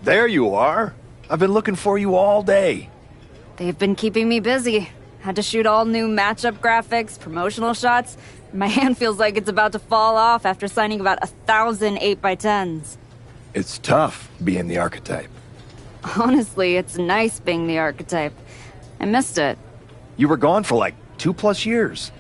There you are. I've been looking for you all day. They've been keeping me busy. Had to shoot all new matchup graphics, promotional shots. My hand feels like it's about to fall off after signing about 1,000 8x10s. It's tough being the archetype. Honestly, it's nice being the archetype. I missed it. You were gone for like 2+ years.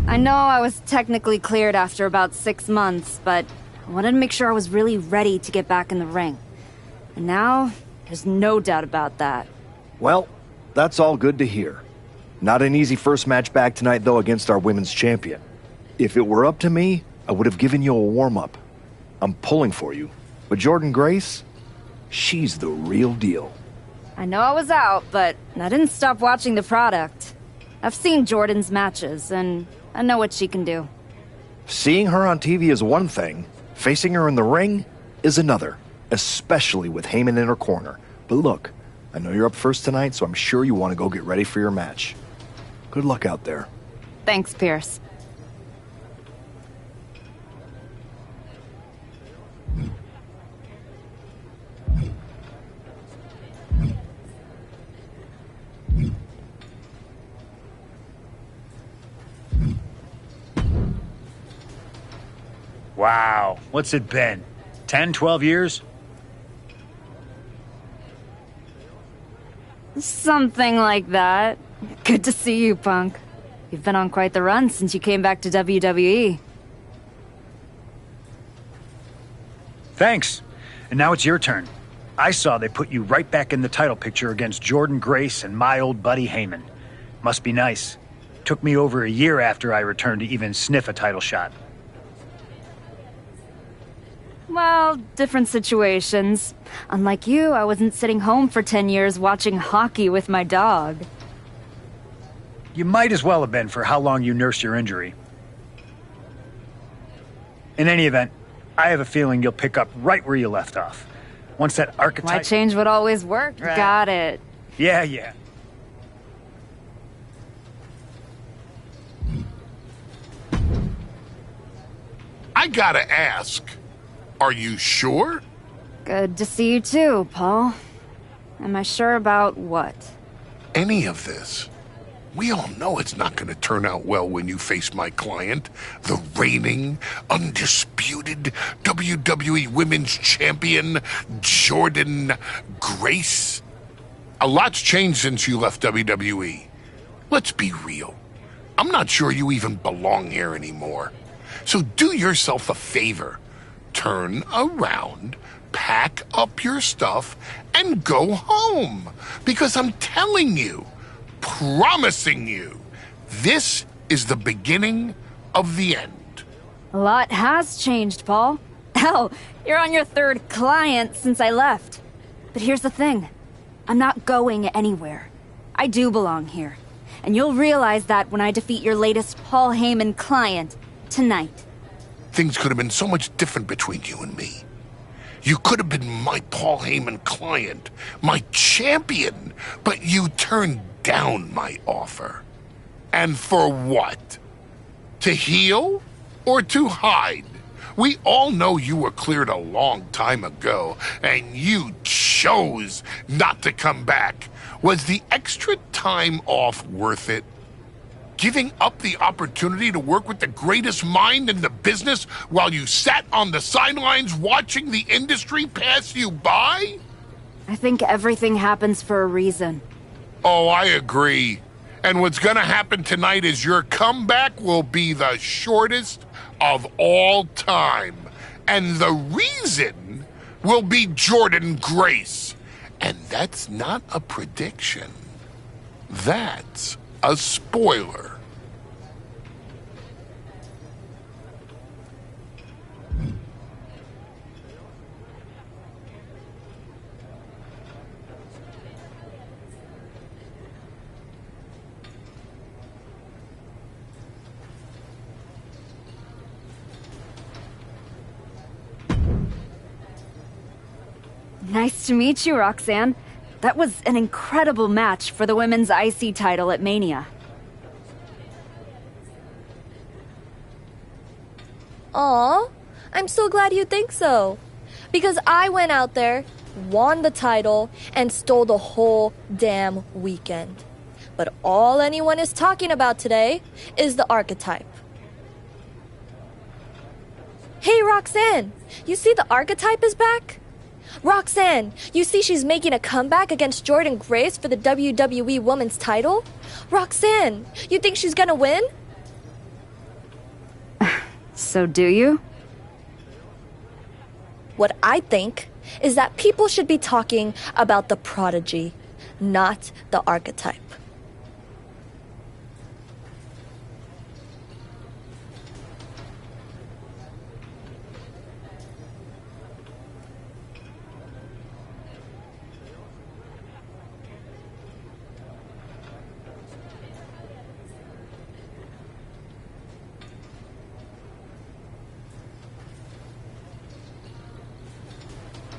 I know I was technically cleared after about 6 months, but I wanted to make sure I was really ready to get back in the ring. And now, there's no doubt about that. Well, that's all good to hear. Not an easy first match back tonight, though, against our women's champion. If it were up to me, I would have given you a warm-up. I'm pulling for you. But Jordan Grace, she's the real deal. I know I was out, but I didn't stop watching the product. I've seen Jordan's matches, and I know what she can do. Seeing her on TV is one thing. Facing her in the ring is another. Especially with Heyman in her corner. But look, I know you're up first tonight, so I'm sure you want to go get ready for your match. Good luck out there. Thanks, Pierce. Wow, what's it been? 10, 12 years? Something like that. Good to see you, Punk. You've been on quite the run since you came back to WWE. Thanks. And now it's your turn. I saw they put you right back in the title picture against Jordan Grace and my old buddy Heyman. Must be nice. Took me over a year after I returned to even sniff a title shot. Well, different situations. Unlike you, I wasn't sitting home for 10 years watching hockey with my dog. You might as well have been for how long you nursed your injury. In any event, I have a feeling you'll pick up right where you left off. Once that archetype... Why change what always worked? Right. Got it. Yeah. I gotta ask, are you sure? Good to see you too, Paul. Am I sure about what? Any of this. We all know it's not going to turn out well when you face my client, the reigning, undisputed WWE Women's Champion, Jordan Grace. A lot's changed since you left WWE. Let's be real. I'm not sure you even belong here anymore. So do yourself a favor. Turn around, pack up your stuff, and go home. Because I'm telling you, promising you, this is the beginning of the end. A lot has changed, Paul. Hell, you're on your 3rd client since I left. But here's the thing. I'm not going anywhere. I do belong here. And you'll realize that when I defeat your latest Paul Heyman client tonight. Things could have been so much different between you and me. You could have been my Paul Heyman client, my champion, but you turned down my offer. And for what? To heal or to hide? We all know you were cleared a long time ago, and you chose not to come back. Was the extra time off worth it? Giving up the opportunity to work with the greatest mind in the business while you sat on the sidelines watching the industry pass you by? I think everything happens for a reason. Oh, I agree. And what's gonna happen tonight is your comeback will be the shortest of all time. And the reason will be Jordan Grace. And that's not a prediction. That's a spoiler. Nice to meet you, Roxanne. That was an incredible match for the women's IC title at Mania. Aw, I'm so glad you think so. Because I went out there, won the title, and stole the whole damn weekend. But all anyone is talking about today is the archetype. Hey, Roxanne, you see the archetype is back? Roxanne, you see she's making a comeback against Jordynne Grace for the WWE Women's title? Roxanne, you think she's gonna win? So do you? What I think is that people should be talking about the prodigy, not the archetype.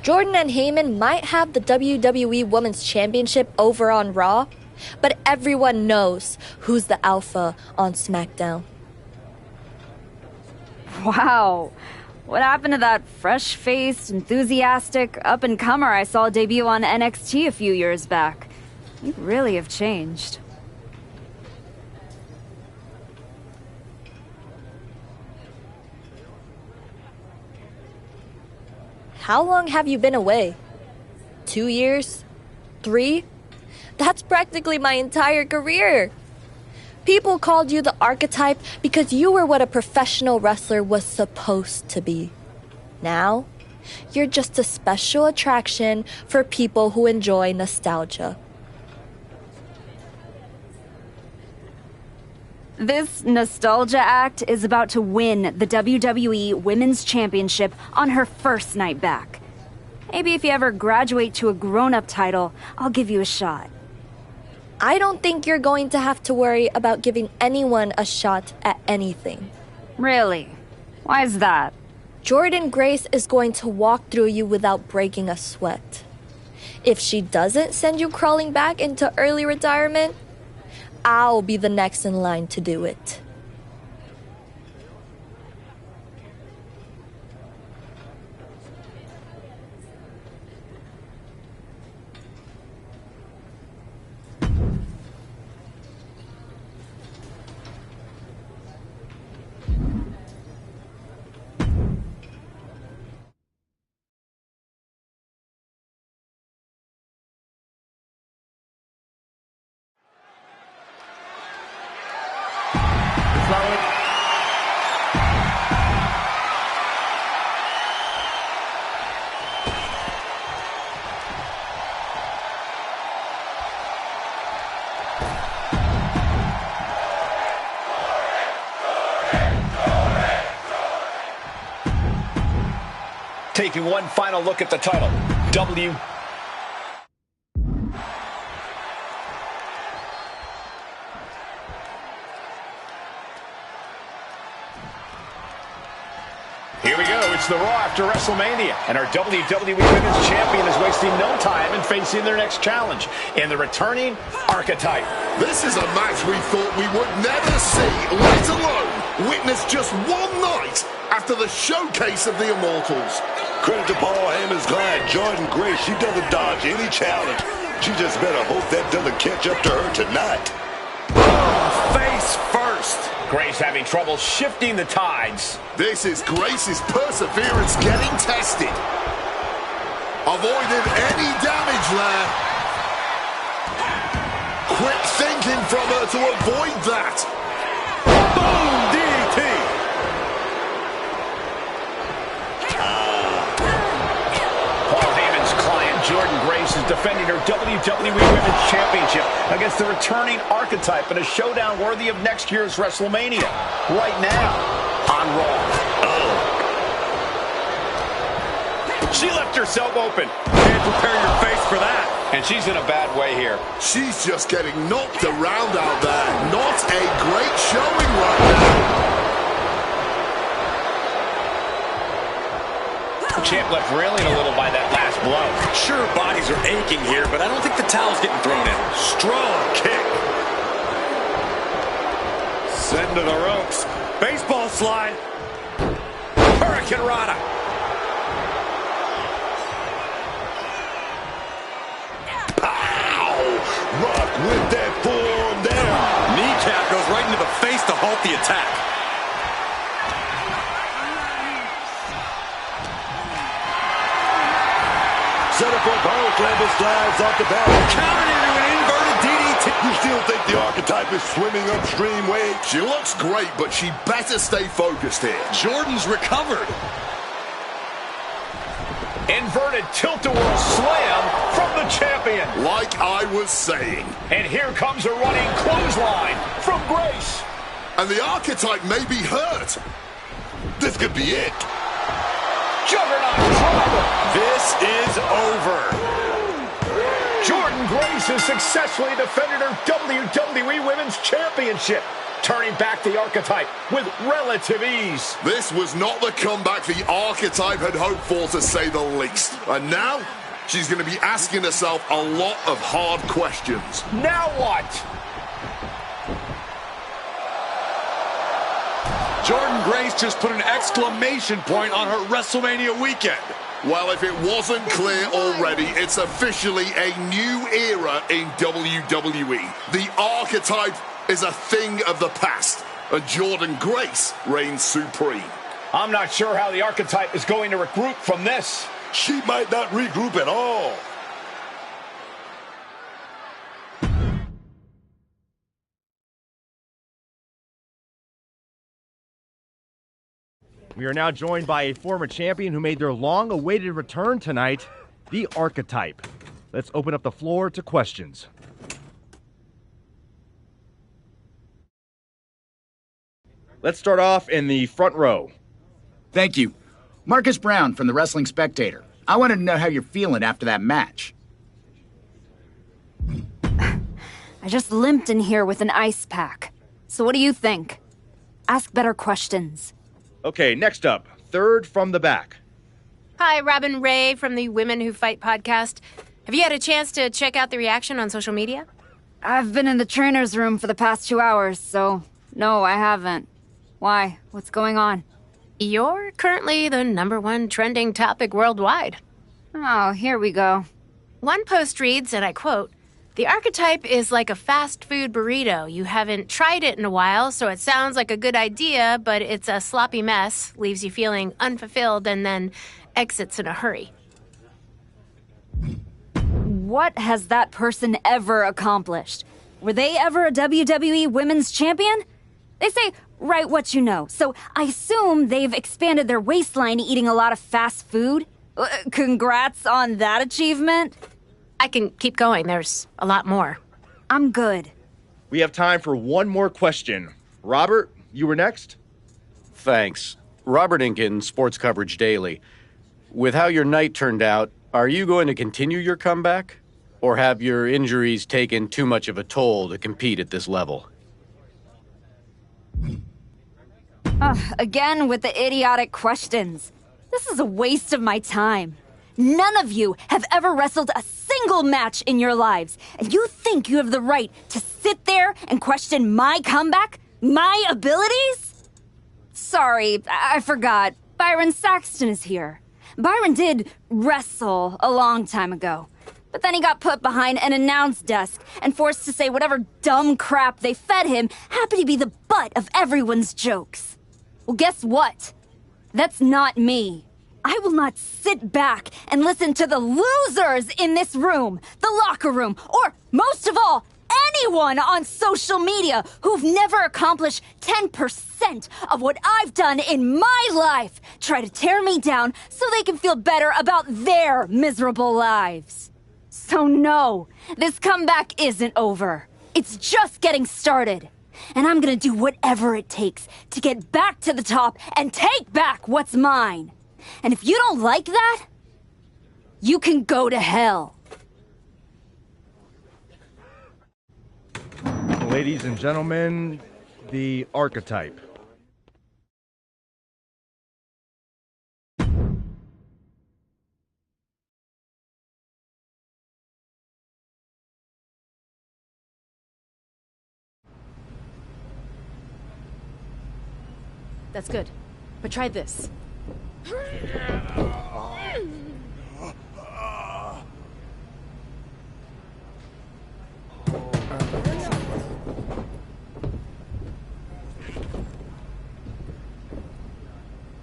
Jordan and Heyman might have the WWE Women's Championship over on Raw, but everyone knows who's the alpha on SmackDown. Wow. What happened to that fresh-faced, enthusiastic up-and-comer I saw debut on NXT a few years back? You really have changed. How long have you been away? 2 years? 3? That's practically my entire career. People called you the archetype because you were what a professional wrestler was supposed to be. Now, you're just a special attraction for people who enjoy nostalgia. This nostalgia act is about to win the WWE Women's Championship on her first night back. Maybe if you ever graduate to a grown-up title, I'll give you a shot. I don't think you're going to have to worry about giving anyone a shot at anything. Really? Why is that? Jordynne Grace is going to walk through you without breaking a sweat. If she doesn't send you crawling back into early retirement, I'll be the next in line to do it. Taking one final look at the title. Here we go. It's the Raw after WrestleMania. And our WWE Women's Champion is wasting no time in facing their next challenge in the returning Archetype. This is a match we thought we would never see, let alone witness just one night after the showcase of the Immortals. Credit to Paul Heyman's client, Jordynne Grace. She doesn't dodge any challenge. She just better hope that doesn't catch up to her tonight. Face first. Grace having trouble shifting the tides. This is Grace's perseverance getting tested. Avoided any damage there. Quick thinking from her to avoid that. Boom! DDT. Paul Heyman's client, Jordynne Grace, is defending her WWE Women's Championship against the returning Archetype in a showdown worthy of next year's WrestleMania. Right now, on Raw. She left herself open. Can't prepare your face for that. And she's in a bad way here. She's just getting knocked around out there. Not a great showing right now. champ left reeling a little by that last blow. Sure, bodies are aching here, but I don't think the towel's getting thrown in. Strong kick. Send to the ropes. Baseball slide. Hurricane Rana. Pow! Rock with that forearm there. Kneecap goes right into the face to halt the attack. Set up for a power slam, slides off the back. Countered into an inverted DDT. You still think the Archetype is swimming upstream, Wade? She looks great, but she better stay focused here. Jordan's recovered. Inverted tilt-a-whirl slam from the champion. Like I was saying. And here comes a running clothesline from Grace. And the Archetype may be hurt. This could be it. Juggernaut driver. This is over. Jordan Grace has successfully defended her WWE Women's Championship, turning back the Archetype with relative ease. This was not the comeback the Archetype had hoped for, to say the least. And now, she's going to be asking herself a lot of hard questions. Now what? Jordan Grace just put an exclamation point on her WrestleMania weekend. Well, if it wasn't clear already, it's officially a new era in WWE. The Archetype is a thing of the past, and Jordan Grace reigns supreme. I'm not sure how the Archetype is going to regroup from this. She might not regroup at all. We are now joined by a former champion who made their long-awaited return tonight, the Archetype. Let's open up the floor to questions. Let's start off in the front row. Thank you. Marcus Brown from the Wrestling Spectator. I wanted to know how you're feeling after that match. I just limped in here with an ice pack. So what do you think? Ask better questions. Okay, next up, third from the back. Hi, Robin Ray from the Women Who Fight podcast. Have you had a chance to check out the reaction on social media? I've been in the trainer's room for the past 2 hours, so no, I haven't. Why? What's going on? You're currently the #1 trending topic worldwide. Oh, here we go. One post reads, and I quote, "The Archetype is like a fast food burrito. You haven't tried it in a while, so it sounds like a good idea, but it's a sloppy mess, leaves you feeling unfulfilled, and then exits in a hurry." What has that person ever accomplished? Were they ever a WWE Women's Champion? They say, write what you know, so I assume they've expanded their waistline eating a lot of fast food. Congrats on that achievement. I can keep going. There's a lot more. I'm good. We have time for one more question. Robert, you were next? Thanks. Robert Inkin, Sports Coverage Daily. With how your night turned out, are you going to continue your comeback? Or have your injuries taken too much of a toll to compete at this level? Again with the idiotic questions. This is a waste of my time. None of you have ever wrestled a single match in your lives, and you think you have the right to sit there and question my comeback? My abilities? Sorry, I forgot. Byron Saxton is here. Byron did wrestle a long time ago, but then he got put behind an announce desk and forced to say whatever dumb crap they fed him happened to be the butt of everyone's jokes. Well, guess what? That's not me. I will not sit back and listen to the losers in this room, the locker room, or, most of all, anyone on social media who've never accomplished 10% of what I've done in my life try to tear me down so they can feel better about their miserable lives. So no, this comeback isn't over. It's just getting started. And I'm gonna do whatever it takes to get back to the top and take back what's mine. And if you don't like that, you can go to hell. Ladies and gentlemen, the Archetype. That's good. But try this.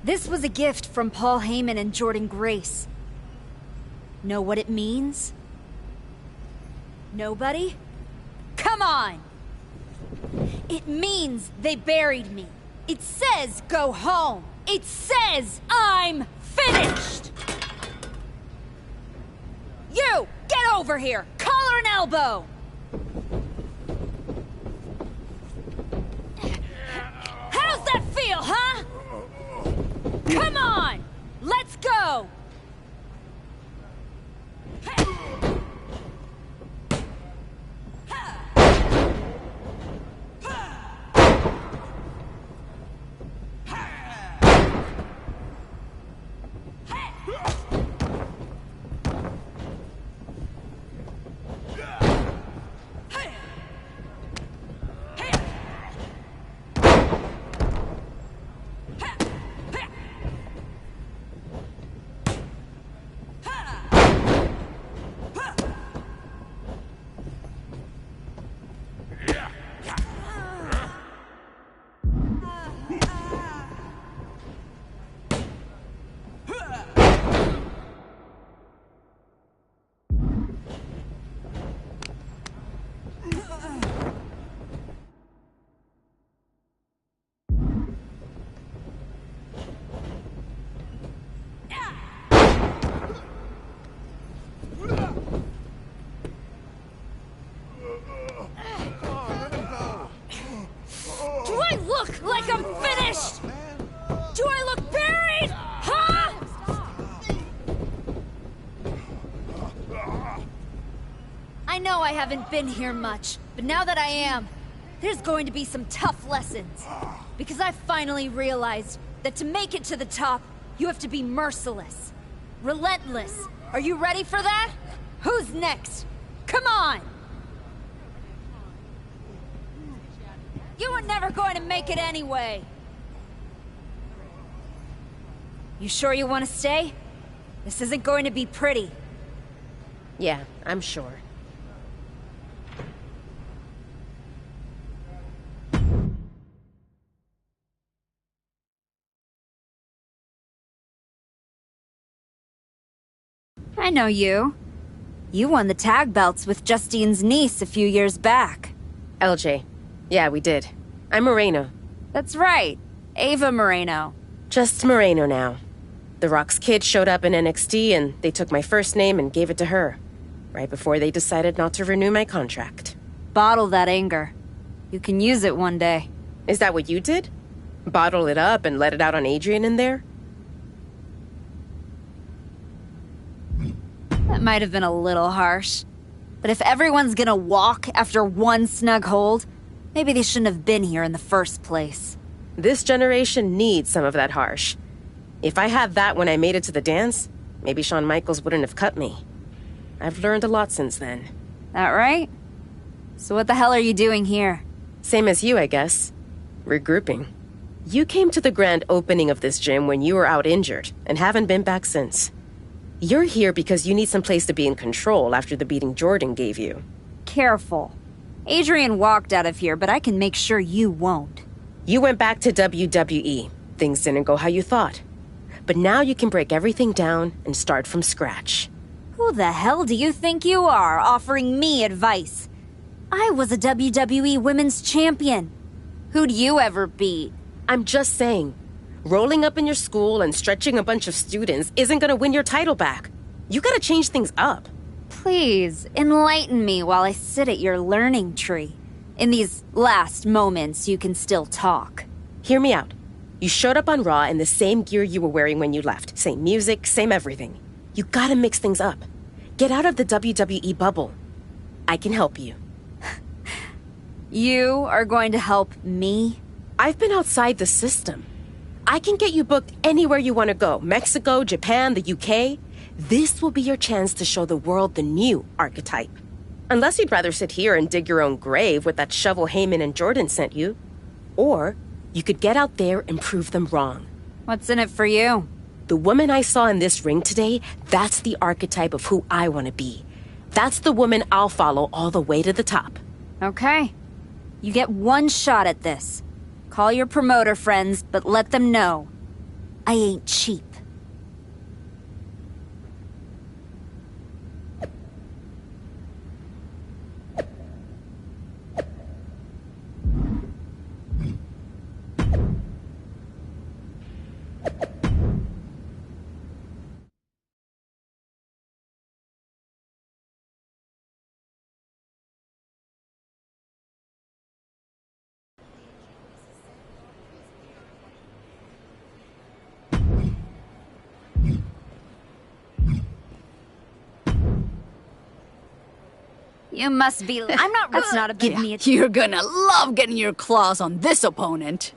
This was a gift from Paul Heyman and Jordan Grace. Know what it means? Nobody? Come on! It means they buried me. It says go home. It says I'm finished! You! Get over here! Collar and elbow! How's that feel, huh? Come on! Let's go! Like I'm finished! Do I look buried? Huh? I know I haven't been here much, but now that I am, there's going to be some tough lessons. Because I finally realized that to make it to the top, you have to be merciless. Relentless. Are you ready for that? Who's next? Come on! You were never going to make it anyway. You sure you want to stay? This isn't going to be pretty. Yeah, I'm sure. I know you. You won the tag belts with Justine's niece a few years back. LJ. Yeah, we did. I'm Moreno. That's right. Ava Moreno. Just Moreno now. The Rock's kid showed up in NXT and they took my first name and gave it to her. Right before they decided not to renew my contract. Bottle that anger. You can use it one day. Is that what you did? Bottle it up and let it out on Adrian in there? That might have been a little harsh. But if everyone's gonna walk after one snug hold, maybe they shouldn't have been here in the first place. This generation needs some of that harsh. If I had that when I made it to the dance, maybe Shawn Michaels wouldn't have cut me. I've learned a lot since then. That right? So what the hell are you doing here? Same as you, I guess. Regrouping. You came to the grand opening of this gym when you were out injured, and haven't been back since. You're here because you need some place to be in control after the beating Jordan gave you. Careful. Adrian walked out of here, but I can make sure you won't. You went back to WWE. Things didn't go how you thought. But now you can break everything down and start from scratch. Who the hell do you think you are, offering me advice? I was a WWE Women's Champion. Who'd you ever beat? I'm just saying. Rolling up in your school and stretching a bunch of students isn't gonna win your title back. You gotta change things up. Please, enlighten me while I sit at your learning tree. In these last moments, you can still talk. Hear me out. You showed up on Raw in the same gear you were wearing when you left. Same music, same everything. You gotta mix things up. Get out of the WWE bubble. I can help you. You are going to help me? I've been outside the system. I can get you booked anywhere you want to go. Mexico, Japan, the UK. This will be your chance to show the world the new archetype. Unless you'd rather sit here and dig your own grave with that shovel Heyman and Jordan sent you. Or You could get out there and prove them wrong. What's in it for you? The woman I saw in this ring today, that's the archetype of who I want to be. That's the woman I'll follow all the way to the top. Okay. You get one shot at this. Call your promoter friends, but let them know. I ain't cheap. You must be... I'm not... That's not a give me a... You're gonna love getting your claws on this opponent.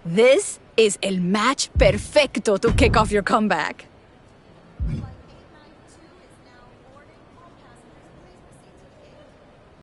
This is el match perfecto to kick off your comeback.